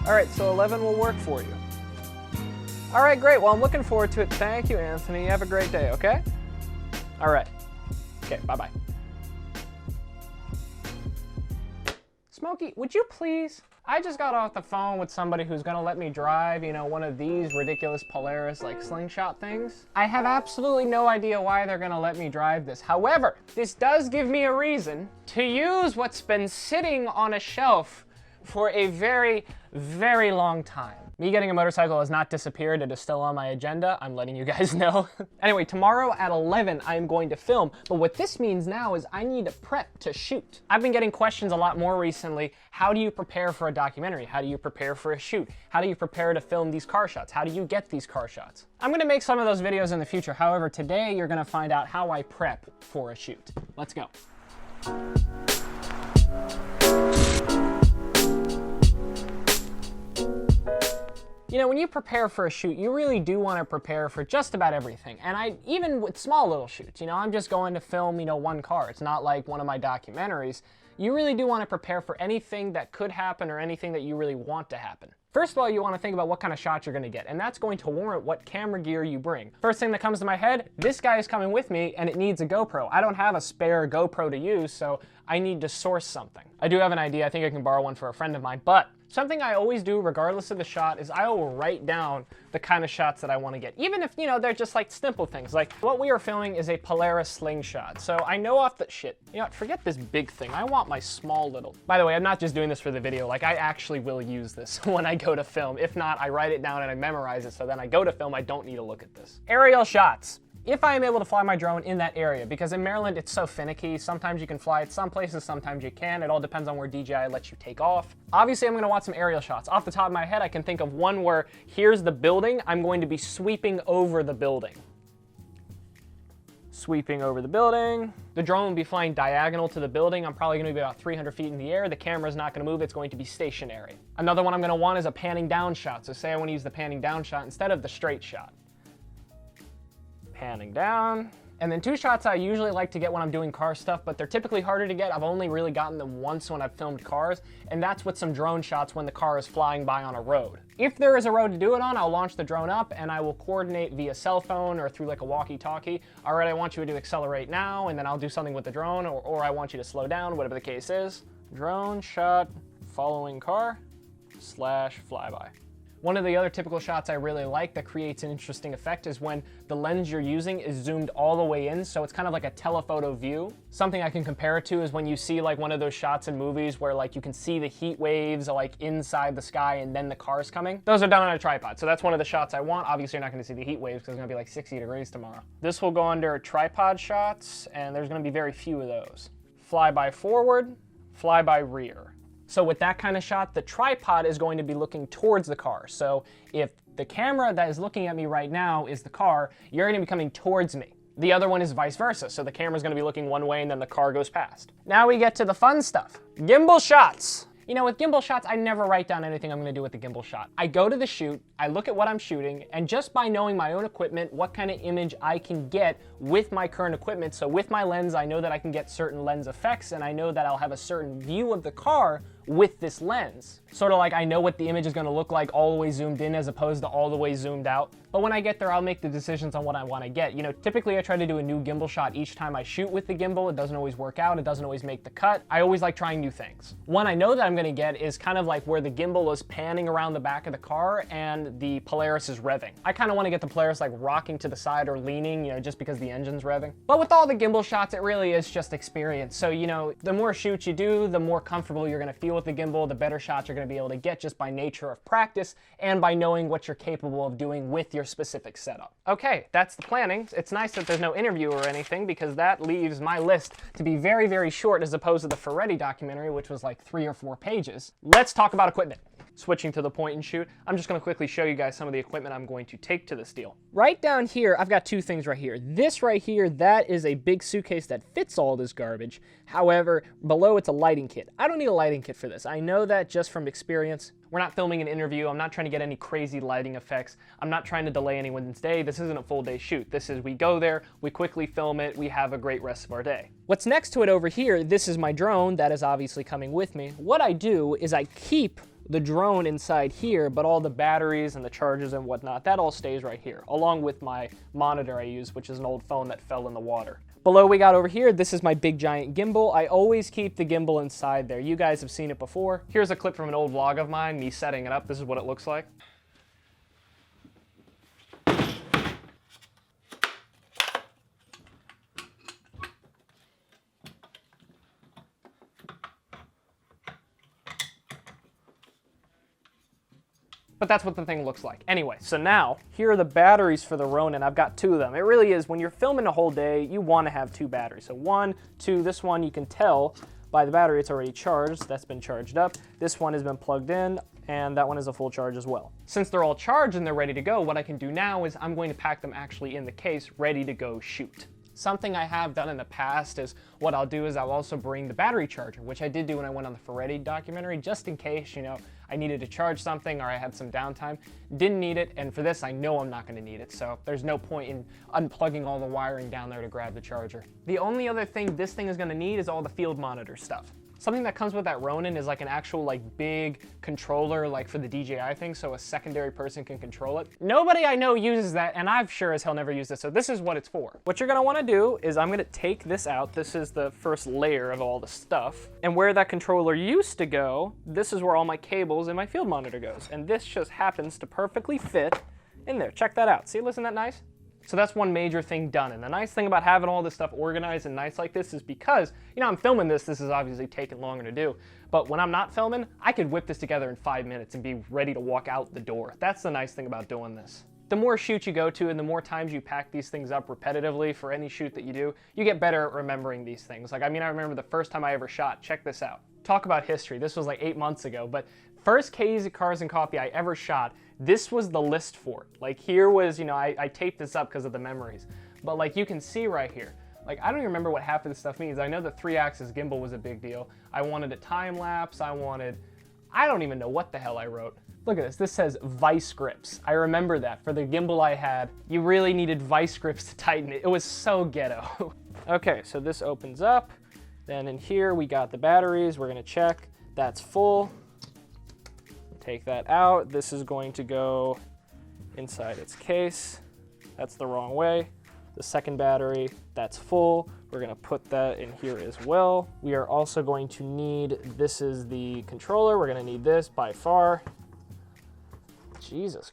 All right, so 11 will work for you. All right, great. Well, I'm looking forward to it. Thank you, Anthony. You have a great day, okay? All right. Okay, bye-bye. Smokey, would you please? I just got off the phone with somebody who's gonna let me drive, you know, one of these ridiculous Polaris, like, slingshot things. I have absolutely no idea why they're gonna let me drive this. However, this does give me a reason to use what's been sitting on a shelf for a very, very long time. Me getting a motorcycle has not disappeared. It is still on my agenda. I'm letting you guys know. Anyway, tomorrow at 11, I'm going to film. But what this means now is I need to prep to shoot. I've been getting questions a lot more recently. How do you prepare for a documentary? How do you prepare for a shoot? How do you prepare to film these car shots? How do you get these car shots? I'm gonna make some of those videos in the future. However, today you're gonna find out how I prep for a shoot. Let's go. You know, when you prepare for a shoot, you really do want to prepare for just about everything. And even with small little shoots, you know, I'm just going to film, you know, one car. It's not like one of my documentaries. You really do want to prepare for anything that could happen or anything that you really want to happen. First of all, you want to think about what kind of shots you're going to get, and that's going to warrant what camera gear you bring. First thing that comes to my head, this guy is coming with me and it needs a GoPro. I don't have a spare GoPro to use, so I need to source something. I do have an idea. I think I can borrow one for a friend of mine, but something I always do regardless of the shot is I will write down the kind of shots that I want to get, even if, you know, they're just like simple things. Like what we are filming is a Polaris slingshot. So I know off the shit, you know what, forget this big thing. I want my small little. By the way, I'm not just doing this for the video. Like I actually will use this when I go to film. If not, I write it down and I memorize it. So then I go to film, I don't need to look at this. Aerial shots. If I am able to fly my drone in that area, because in Maryland it's so finicky, sometimes you can fly it some places, sometimes you can. It all depends on where DJI lets you take off. Obviously, I'm gonna want some aerial shots. Off the top of my head, I can think of one where here's the building, I'm going to be sweeping over the building. Sweeping over the building. The drone will be flying diagonal to the building. I'm probably gonna be about 300 feet in the air. The camera's not gonna move, it's going to be stationary. Another one I'm gonna want is a panning down shot. So say I wanna use the panning down shot instead of the straight shot. Panning down. And then two shots I usually like to get when I'm doing car stuff, but they're typically harder to get. I've only really gotten them once when I've filmed cars, and that's with some drone shots when the car is flying by on a road. If there is a road to do it on, I'll launch the drone up and I will coordinate via cell phone or through like a walkie-talkie. All right, I want you to accelerate now, and then I'll do something with the drone, or I want you to slow down, whatever the case is. Drone shot following car / flyby. One of the other typical shots I really like that creates an interesting effect is when the lens you're using is zoomed all the way in, so it's kind of like a telephoto view. Something I can compare it to is when you see like one of those shots in movies where like you can see the heat waves like inside the sky and then the car's coming. Those are done on a tripod, so that's one of the shots I want. Obviously you're not going to see the heat waves because it's going to be like 60 degrees tomorrow. This will go under tripod shots, and there's going to be very few of those. Flyby forward, flyby rear. So with that kind of shot, the tripod is going to be looking towards the car. So if the camera that is looking at me right now is the car, you're gonna be coming towards me. The other one is vice versa. So the camera's gonna be looking one way and then the car goes past. Now we get to the fun stuff. Gimbal shots. You know, with gimbal shots, I never write down anything I'm gonna do with the gimbal shot. I go to the shoot, I look at what I'm shooting, and just by knowing my own equipment, what kind of image I can get with my current equipment. So with my lens, I know that I can get certain lens effects, and I know that I'll have a certain view of the car with this lens. Sort of like I know what the image is gonna look like all the way zoomed in as opposed to all the way zoomed out. But when I get there, I'll make the decisions on what I wanna get. You know, typically I try to do a new gimbal shot each time I shoot with the gimbal. It doesn't always work out, it doesn't always make the cut. I always like trying new things. One I know that I'm gonna get is kind of like where the gimbal is panning around the back of the car and the Polaris is revving. I kind of wanna get the Polaris like rocking to the side or leaning, you know, just because the engine's revving. But with all the gimbal shots, it really is just experience. So, you know, the more shoots you do, the more comfortable you're gonna feel with the gimbal, the better shots you're gonna be able to get just by nature of practice and by knowing what you're capable of doing with your specific setup. Okay, that's the planning. It's nice that there's no interview or anything because that leaves my list to be very, very short as opposed to the Ferretti documentary, which was like 3 or 4 pages. Let's talk about equipment. Switching to the point and shoot, I'm just gonna quickly show you guys some of the equipment I'm going to take to this deal. Right down here, I've got 2 things right here. This right here, that is a big suitcase that fits all this garbage. However, below it's a lighting kit. I don't need a lighting kit for this. I know that just from experience. We're not filming an interview. I'm not trying to get any crazy lighting effects. I'm not trying to delay anyone's day. This isn't a full day shoot. This is we go there, we quickly film it, we have a great rest of our day. What's next to it over here, this is my drone that is obviously coming with me. What I do is I keep the drone inside here, but all the batteries and the chargers and whatnot, that all stays right here, along with my monitor I use, which is an old phone that fell in the water. Below we got over here, this is my big giant gimbal. I always keep the gimbal inside there. You guys have seen it before. Here's a clip from an old vlog of mine, me setting it up. This is what it looks like. But that's what the thing looks like. Anyway, so now, here are the batteries for the Ronin. I've got 2 of them. It really is, when you're filming a whole day, you want to have 2 batteries. So 1, 2, this one you can tell by the battery it's already charged. That's been charged up. This one has been plugged in, and that one is a full charge as well. Since they're all charged and they're ready to go, what I can do now is I'm going to pack them actually in the case, ready to go shoot. Something I have done in the past is what I'll do is I'll also bring the battery charger, which I did do when I went on the Ferretti documentary, just in case, you know, I needed to charge something or I had some downtime. Didn't need it, and for this I know I'm not going to need it, so there's no point in unplugging all the wiring down there to grab the charger. The only other thing this thing is going to need is all the field monitor stuff. Something that comes with that Ronin is like an actual like big controller like for the DJI thing, so a secondary person can control it. Nobody I know uses that, and I've sure as hell never used it, so this is what it's for. What you're gonna wanna do is I'm gonna take this out. This is the first layer of all the stuff. And where that controller used to go, this is where all my cables and my field monitor goes. And this just happens to perfectly fit in there. Check that out. See, isn't that nice? So that's one major thing done. And the nice thing about having all this stuff organized and nice like this is because, you know, I'm filming this is obviously taking longer to do. But when I'm not filming, I could whip this together in 5 minutes and be ready to walk out the door. That's the nice thing about doing this. The more shoots you go to and the more times you pack these things up repetitively for any shoot that you do, you get better at remembering these things. Like, I mean, I remember the first time I ever shot, check this out. Talk about history. This was like 8 months ago, but first Kazy Cars and Coffee I ever shot, this was the list for it. Like, here was, you know, I taped this up because of the memories. But like you can see right here, like I don't even remember what half of this stuff means. I know the 3-axis gimbal was a big deal. I wanted a time lapse. I don't even know what the hell I wrote. Look at this. This says vice grips. I remember that. For the gimbal I had, you really needed vice grips to tighten it. It was so ghetto. Okay, so this opens up. Then in here we got the batteries. We're gonna check. That's full. Take that out. This is going to go inside its case. That's the wrong way. The second battery, that's full. We're gonna put that in here as well. We are also going to need, this is the controller. We're gonna need this by far. Jesus.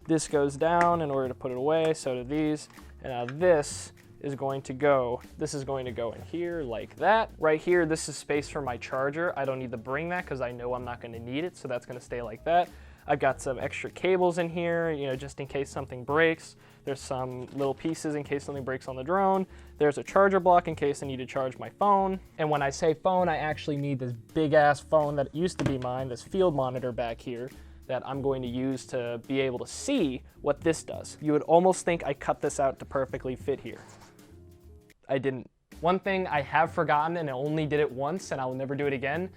This goes down in order to put it away, so do these. And now this is going to go in here like that. Right here, this is space for my charger. I don't need to bring that because I know I'm not gonna need it, so that's gonna stay like that. I've got some extra cables in here, you know, just in case something breaks. There's some little pieces in case something breaks on the drone. There's a charger block in case I need to charge my phone. And when I say phone, I actually need this big ass phone that used to be mine, this field monitor back here, that I'm going to use to be able to see what this does. You would almost think I cut this out to perfectly fit here. I didn't. One thing I have forgotten, and I only did it once and I will never do it again,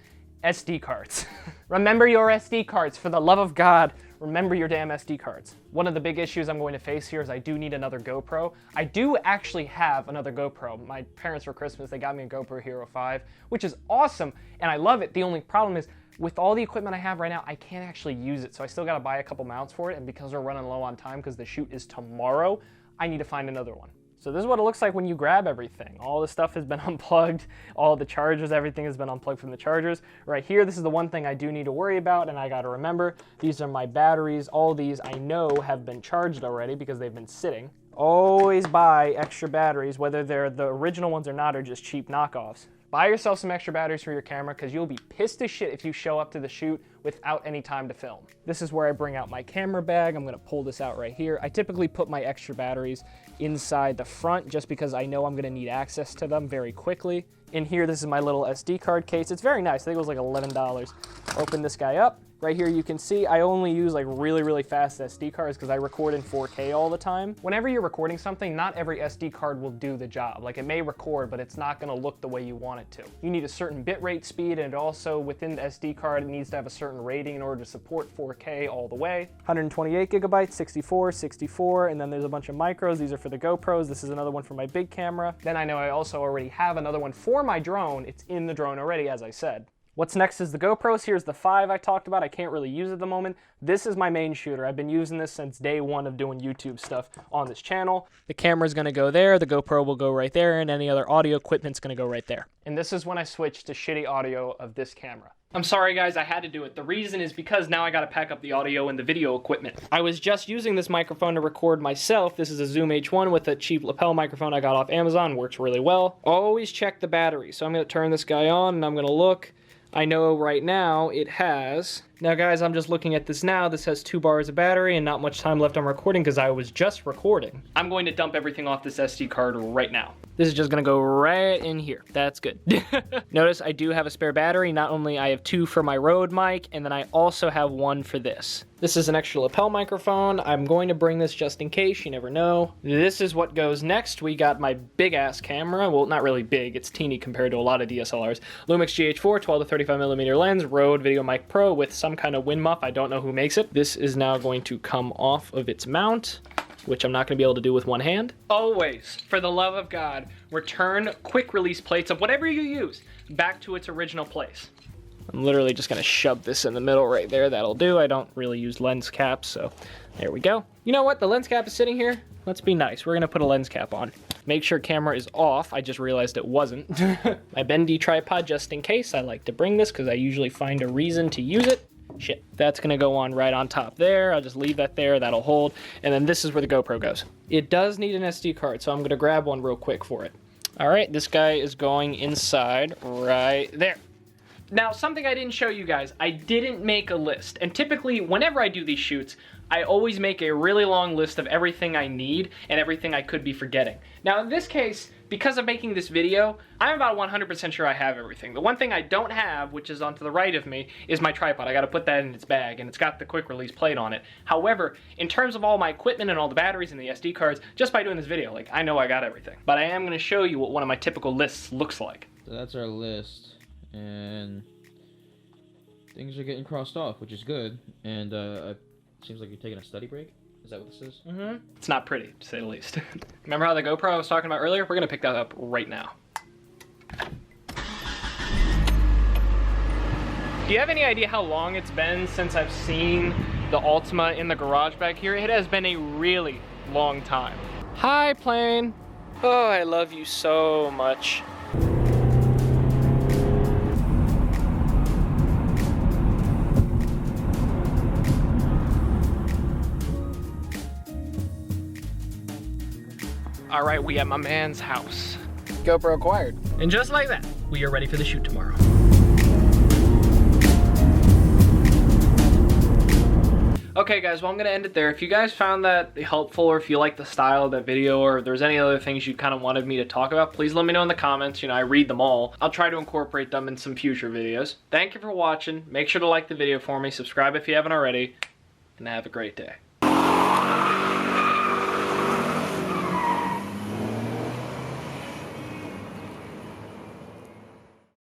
SD cards. Remember your SD cards, for the love of God, remember your damn SD cards. One of the big issues I'm going to face here is I do need another GoPro. I do actually have another GoPro. My parents for Christmas, they got me a GoPro Hero 5, which is awesome, and I love it. The only problem is, with all the equipment I have right now, I can't actually use it, so I still gotta buy a couple mounts for it, and because we're running low on time because the shoot is tomorrow, I need to find another one. So this is what it looks like when you grab everything. All the stuff has been unplugged, all the chargers, everything has been unplugged from the chargers. Right here, this is the one thing I do need to worry about, and I gotta remember, these are my batteries. All these I know have been charged already because they've been sitting. Always buy extra batteries, whether they're the original ones or not, or just cheap knockoffs. Buy yourself some extra batteries for your camera because you'll be pissed as shit if you show up to the shoot without any time to film. This is where I bring out my camera bag. I'm gonna pull this out right here. I typically put my extra batteries inside the front just because I know I'm gonna need access to them very quickly. In here, this is my little SD card case. It's very nice. I think it was like $11. Open this guy up. Right here you can see I only use like really fast SD cards because I record in 4K all the time. Whenever you're recording something, not every SD card will do the job. Like, it may record, but it's not gonna look the way you want it to. You need a certain bitrate speed, and also within the SD card, it needs to have a certain rating in order to support 4K all the way. 128 gigabytes, 64, and then there's a bunch of micros. These are for the GoPros. This is another one for my big camera. Then I know I also already have another one for my drone. It's in the drone already, as I said. What's next is the GoPros. Here's the 5 I talked about. I can't really use it at the moment. This is my main shooter. I've been using this since day one of doing YouTube stuff on this channel. The camera's gonna go there, the GoPro will go right there, and any other audio equipment's gonna go right there. And this is when I switched to shitty audio of this camera. I'm sorry guys, I had to do it. The reason is because now I gotta pack up the audio and the video equipment. I was just using this microphone to record myself. This is a Zoom H1 with a cheap lapel microphone I got off Amazon, works really well. Always check the battery. So I'm gonna turn this guy on and I'm gonna look. I know right now it has, now guys, I'm just looking at this now. This has 2 bars of battery and not much time left on recording because I was just recording. I'm going to dump everything off this SD card right now. This is just gonna go right in here. That's good. Notice I do have a spare battery. Not only I have 2 for my Rode mic, and then I also have 1 for this. This is an extra lapel microphone. I'm going to bring this just in case, you never know. This is what goes next. We got my big ass camera. Well, not really big, it's teeny compared to a lot of DSLRs. Lumix GH4, 12 to 35mm lens, Rode VideoMic Pro with some kind of wind muff. I don't know who makes it. This is now going to come off of its mount, which I'm not gonna be able to do with one hand. Always, for the love of God, return quick release plates of whatever you use back to its original place. I'm literally just gonna shove this in the middle right there. That'll do. I don't really use lens caps, so there we go. You know what? The lens cap is sitting here. Let's be nice. We're gonna put a lens cap on. Make sure camera is off. I just realized it wasn't. My bendy tripod, just in case. I like to bring this because I usually find a reason to use it. Shit, that's gonna go on right on top there. I'll just leave that there, that'll hold. And then this is where the GoPro goes. It does need an SD card, so I'm gonna grab one real quick for it. All right, this guy is going inside right there. Now, something I didn't show you guys, I didn't make a list. And typically, whenever I do these shoots, I always make a really long list of everything I need and everything I could be forgetting. Now, in this case, because of making this video, I'm about 100% sure I have everything. The one thing I don't have, which is onto the right of me, is my tripod. I gotta put that in its bag, and it's got the quick release plate on it. However, in terms of all my equipment and all the batteries and the SD cards, just by doing this video, like, I know I got everything. But I am gonna show you what one of my typical lists looks like. So that's our list, and things are getting crossed off, which is good. And it seems like you're taking a study break. Is that what this is? Mm-hmm. It's not pretty, to say the least. Remember how the GoPro I was talking about earlier? We're gonna pick that up right now. Do you have any idea how long it's been since I've seen the Ultima in the garage back here? It has been a really long time. Hi, plane. Oh, I love you so much. All right, we at my man's house. GoPro acquired. And just like that, we are ready for the shoot tomorrow. Okay guys, well I'm gonna end it there. If you guys found that helpful, or if you like the style of that video, or if there's any other things you kind of wanted me to talk about, please let me know in the comments. You know, I read them all. I'll try to incorporate them in some future videos. Thank you for watching. Make sure to like the video for me, subscribe if you haven't already, and have a great day.